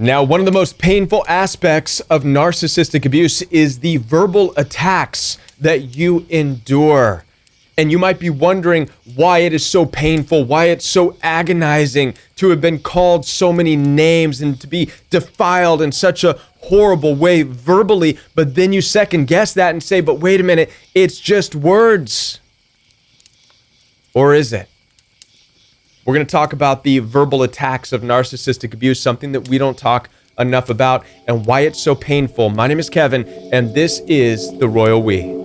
Now, one of the most painful aspects of narcissistic abuse is the verbal attacks that you endure. And you might be wondering why it is so painful, why it's so agonizing to have been called so many names and to be defiled in such a horrible way verbally. But then you second guess that and say, but wait a minute, it's just words. Or is it? We're going to talk about the verbal attacks of narcissistic abuse, something that we don't talk enough about, and why it's so painful. My name is Kevin, and this is The Royal We.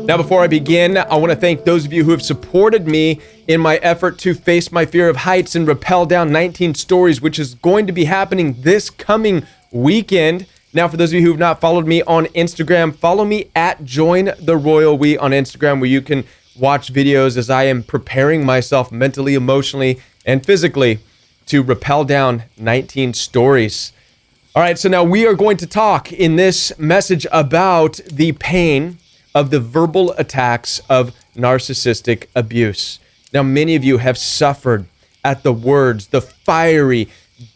Now, before I begin, I want to thank those of you who have supported me in my effort to face my fear of heights and rappel down 19 stories, which is going to be happening this coming weekend. Now, for those of you who have not followed me on Instagram, follow me at Join the Royal We on Instagram, where you can watch videos as I am preparing myself mentally, emotionally, and physically to rappel down 19 stories. All right, so now we are going to talk in this message about the pain of the verbal attacks of narcissistic abuse. Now, many of you have suffered at the words, the fiery,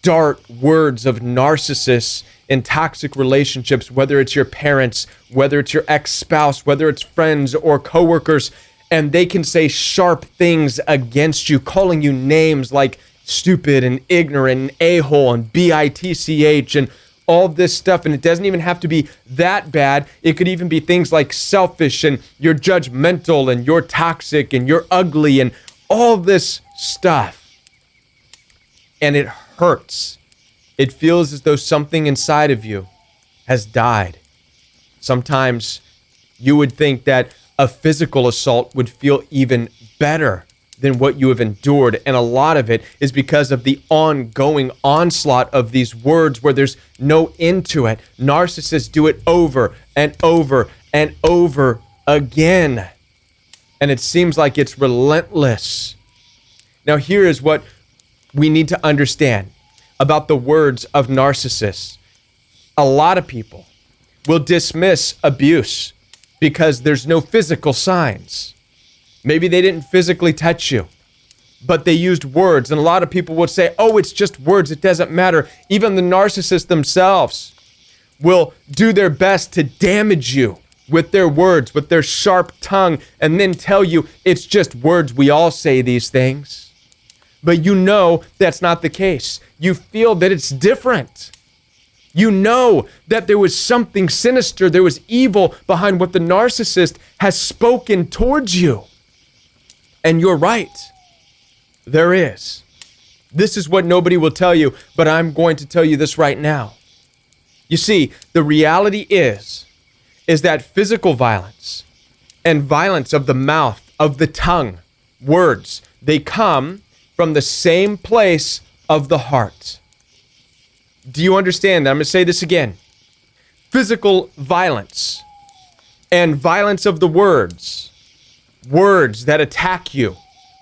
dart words of narcissists in toxic relationships, whether it's your parents, whether it's your ex-spouse, whether it's friends or coworkers, and they can say sharp things against you, calling you names like stupid and ignorant and a-hole and bitch and all this stuff. And it doesn't even have to be that bad. It could even be things like selfish and you're judgmental and you're toxic and you're ugly and all this stuff. And it hurts. It feels as though something inside of you has died. Sometimes you would think that a physical assault would feel even better than what you have endured. And a lot of it is because of the ongoing onslaught of these words where there's no end to it. Narcissists do it over and over and over again. And it seems like it's relentless. Now, here is what we need to understand about the words of narcissists. A lot of people will dismiss abuse because there's no physical signs. Maybe they didn't physically touch you, but they used words. And a lot of people would say, oh, it's just words. It doesn't matter. Even the narcissists themselves will do their best to damage you with their words, with their sharp tongue, and then tell you it's just words. We all say these things. But you know that's not the case. You feel that it's different. You know that there was something sinister, there was evil behind what the narcissist has spoken towards you. And you're right. There is. This is what nobody will tell you, but I'm going to tell you this right now. You see, the reality is that physical violence and violence of the mouth, of the tongue, words, they come from the same place of the heart. Do you understand that? I'm going to say this again. Physical violence and violence of the words that attack you,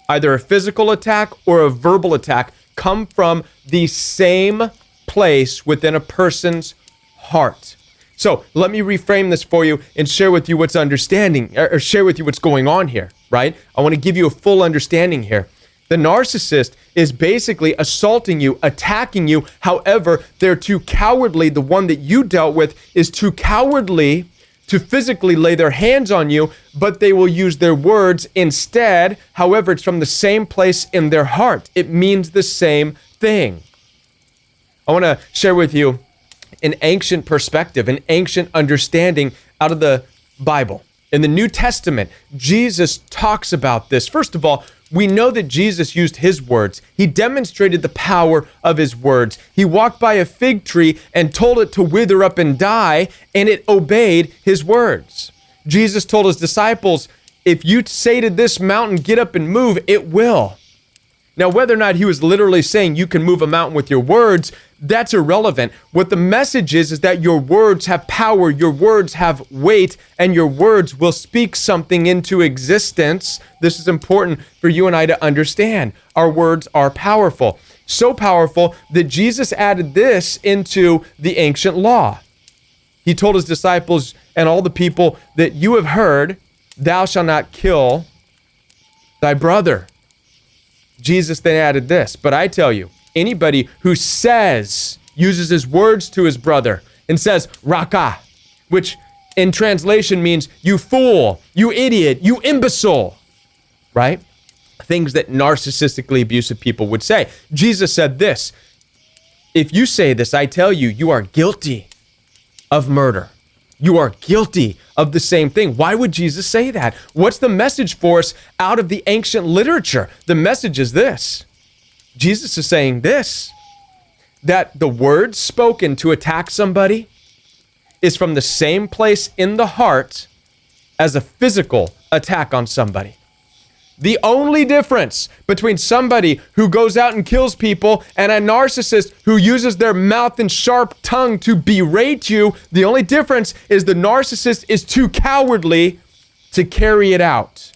either a physical attack or a verbal attack, come from the same place within a person's heart. So let me reframe this for you and share with you what's understanding, or share with you what's going on here, right? I want to give you a full understanding here. The narcissist is basically assaulting you, attacking you. However, they're too cowardly. The one that you dealt with is too cowardly to physically lay their hands on you, but they will use their words instead. However, it's from the same place in their heart. It means the same thing. I want to share with you an ancient perspective, an ancient understanding out of the Bible. In the New Testament, Jesus talks about this. First of all, we know that Jesus used his words. He demonstrated the power of his words. He walked by a fig tree and told it to wither up and die, and it obeyed his words. Jesus told his disciples, if you say to this mountain, get up and move, it will. Now, whether or not he was literally saying you can move a mountain with your words, that's irrelevant. What the message is that your words have power, your words have weight, and your words will speak something into existence. This is important for you and I to understand. Our words are powerful. So powerful that Jesus added this into the ancient law. He told his disciples and all the people that you have heard, thou shalt not kill thy brother. Jesus then added this, but I tell you, anybody who uses his words to his brother and says, raka, which in translation means you fool, you idiot, you imbecile, right? Things that narcissistically abusive people would say. Jesus said this, if you say this, I tell you, you are guilty of murder. You are guilty of the same thing. Why would Jesus say that? What's the message for us out of the ancient literature? The message is this. Jesus is saying this, that the words spoken to attack somebody is from the same place in the heart as a physical attack on somebody. The only difference between somebody who goes out and kills people and a narcissist who uses their mouth and sharp tongue to berate you, the only difference is the narcissist is too cowardly to carry it out,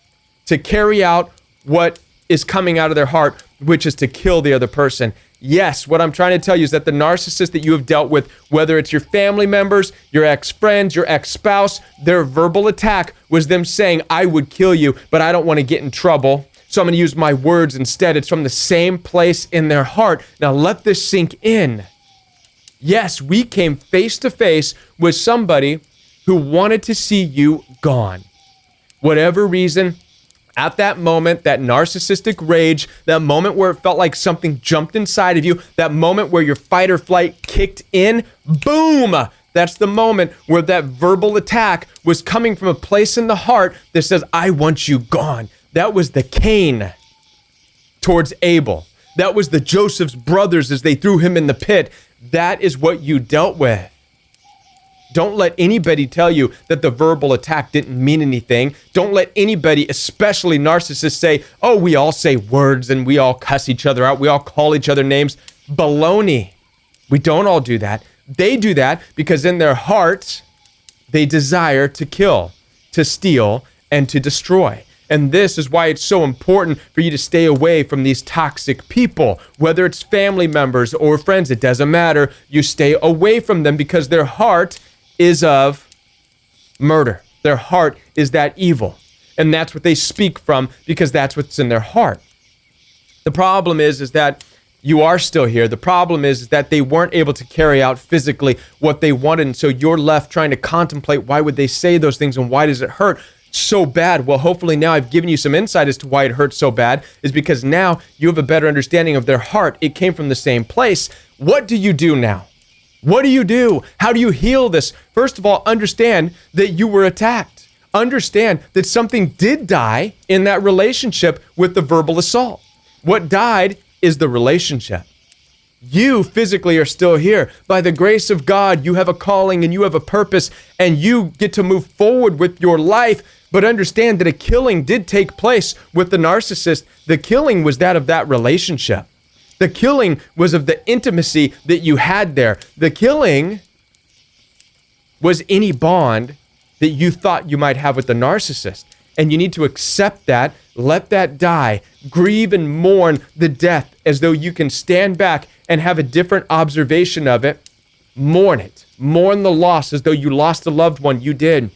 to carry out what is coming out of their heart, which is to kill the other person. Yes, what I'm trying to tell you is that the narcissist that you have dealt with, whether it's your family members, your ex-friends, your ex-spouse, their verbal attack was them saying, I would kill you, but I don't want to get in trouble, so I'm going to use my words instead. It's from the same place in their heart. Now let this sink in. Yes, we came face to face with somebody who wanted to see you gone. Whatever reason, at that moment, that narcissistic rage, that moment where it felt like something jumped inside of you, that moment where your fight or flight kicked in, boom! That's the moment where that verbal attack was coming from a place in the heart that says, I want you gone. That was the Cain towards Abel. That was the Joseph's brothers as they threw him in the pit. That is what you dealt with. Don't let anybody tell you that the verbal attack didn't mean anything. Don't let anybody, especially narcissists, say, oh, we all say words and we all cuss each other out. We all call each other names. Baloney. We don't all do that. They do that because in their hearts, they desire to kill, to steal, and to destroy. And this is why it's so important for you to stay away from these toxic people, whether it's family members or friends, it doesn't matter. You stay away from them because their heart is of murder. Their heart is that evil. And that's what they speak from because that's what's in their heart. The problem is that you are still here. The problem is that they weren't able to carry out physically what they wanted. And so you're left trying to contemplate, why would they say those things and why does it hurt so bad? Well, hopefully now I've given you some insight as to why it hurts so bad, is because now you have a better understanding of their heart. It came from the same place. What do you do now? What do you do? How do you heal this? First of all, understand that you were attacked. Understand that something did die in that relationship with the verbal assault. What died is the relationship. You physically are still here. By the grace of God, you have a calling and you have a purpose and you get to move forward with your life. But understand that a killing did take place with the narcissist. The killing was that of that relationship. The killing was of the intimacy that you had there. The killing was any bond that you thought you might have with the narcissist. And you need to accept that, let that die, grieve and mourn the death as though you can stand back and have a different observation of it. Mourn it. Mourn the loss as though you lost a loved one. You did.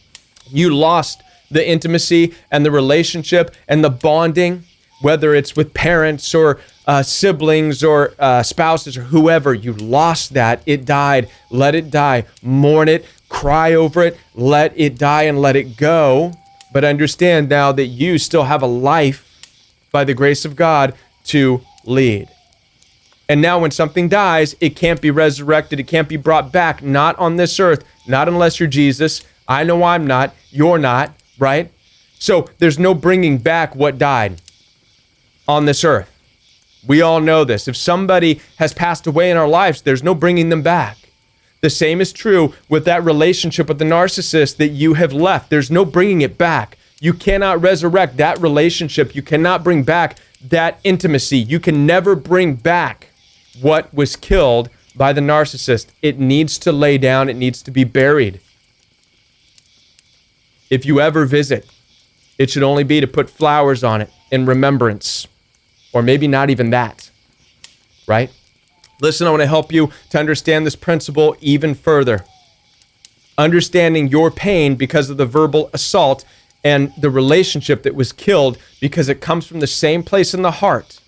You lost the intimacy and the relationship and the bonding, whether it's with parents or siblings or spouses or whoever. You lost that. It died. Let it die. Mourn it. Cry over it. Let it die and let it go. But understand now that you still have a life by the grace of God to lead. And now when something dies, it can't be resurrected. It can't be brought back. Not on this earth. Not unless you're Jesus. I know I'm not. You're not, right? So there's no bringing back what died on this earth. We all know this. If somebody has passed away in our lives, there's no bringing them back. The same is true with that relationship with the narcissist that you have left. There's no bringing it back. You cannot resurrect that relationship. You cannot bring back that intimacy. You can never bring back what was killed by the narcissist. It needs to lay down. It needs to be buried. If you ever visit, it should only be to put flowers on it in remembrance, or maybe not even that, right? Listen, I want to help you to understand this principle even further. Understanding your pain because of the verbal assault and the relationship that was killed because it comes from the same place in the heart.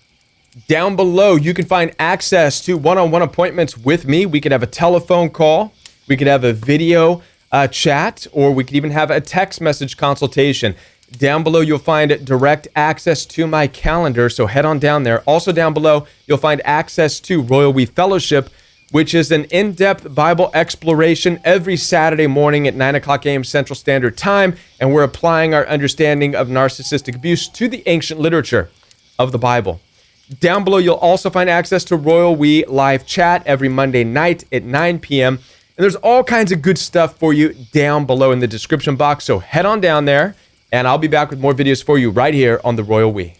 Down below, you can find access to one-on-one appointments with me. We could have a telephone call. We could have a video chat, or we could even have a text message consultation. Down below, you'll find direct access to my calendar, so head on down there. Also down below, you'll find access to Royal We Fellowship, which is an in-depth Bible exploration every Saturday morning at 9 o'clock a.m. Central Standard Time, and we're applying our understanding of narcissistic abuse to the ancient literature of the Bible. Down below, you'll also find access to Royal We Live Chat every Monday night at 9 p.m., and there's all kinds of good stuff for you down below in the description box, so head on down there, and I'll be back with more videos for you right here on the Royal We.